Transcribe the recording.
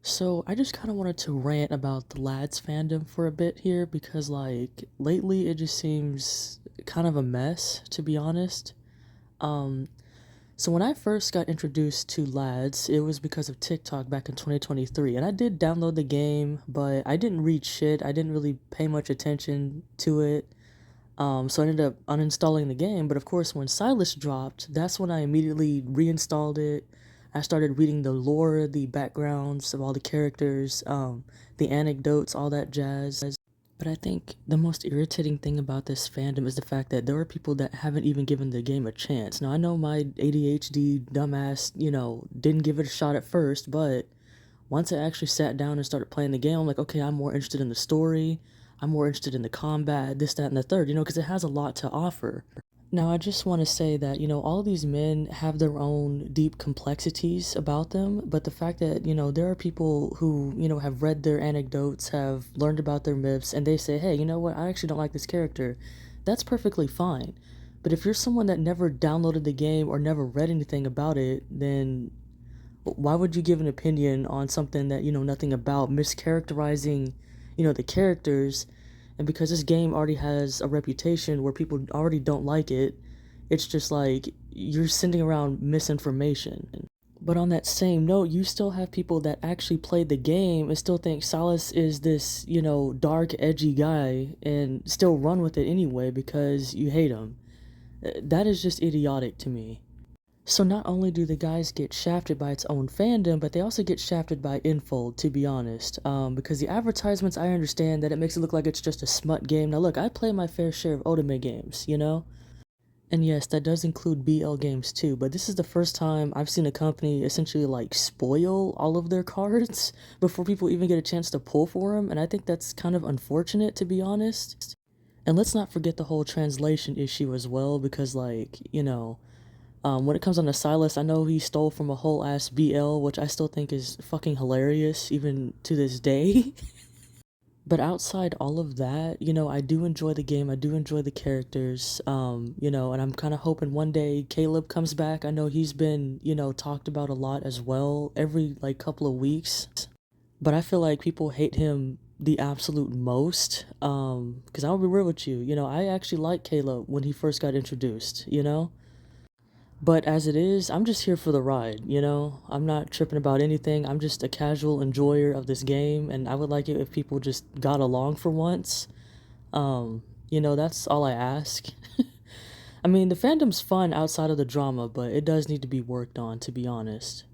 So I just kind of wanted to rant about the lads fandom for a bit here because lately it just seems kind of a mess, to be honest. Um so when I first got introduced to lads, it was because of TikTok back in 2023, and I did download the game, but I didn't read shit. I didn't really pay much attention to it. So I ended up uninstalling the game, but of course when Silas dropped, that's when I immediately reinstalled it. I started reading the lore, the backgrounds of all the characters, the anecdotes, all that jazz. But I think the most irritating thing about this fandom is the fact that there are people that haven't even given the game a chance. Now I know my ADHD dumbass, didn't give it a shot at first, but once I actually sat down and started playing the game, I'm like, okay, I'm more interested in the story. I'm more interested in the combat, this, that, and the third, because it has a lot to offer. Now, I just want to say that, all of these men have their own deep complexities about them, but the fact that, there are people who, have read their anecdotes, have learned about their myths, and they say, hey, you know what, I actually don't like this character, that's perfectly fine. But if you're someone that never downloaded the game or never read anything about it, then why would you give an opinion on something that you know nothing about, mischaracterizing the characters? And because this game already has a reputation where people already don't like it, it's just like you're sending around misinformation. But on that same note, you still have people that actually played the game and still think Salas is this dark edgy guy and still run with it anyway because you hate him. That is just idiotic to me. So not only do the guys get shafted by its own fandom, but they also get shafted by Infold, to be honest. Because the advertisements, I understand that it makes it look like it's just a smut game. Now look, I play my fair share of Otome games, you know? And yes, that does include BL games too, but this is the first time I've seen a company essentially like spoil all of their cards before people even get a chance to pull for them, and I think that's kind of unfortunate, to be honest. And let's not forget the whole translation issue as well, because when it comes on to Silas, I know he stole from a whole ass BL, which I still think is fucking hilarious even to this day. But outside all of that, I do enjoy the game. I do enjoy the characters. And I'm kind of hoping one day Caleb comes back. I know he's been, talked about a lot as well every like couple of weeks. But I feel like people hate him the absolute most. Because I'll be real with you, I actually liked Caleb when he first got introduced. But as it is, I'm just here for the ride. I'm not tripping about anything. I'm just a casual enjoyer of this game, and I would like it if people just got along for once. That's all I ask. I mean, the fandom's fun outside of the drama, but it does need to be worked on, to be honest.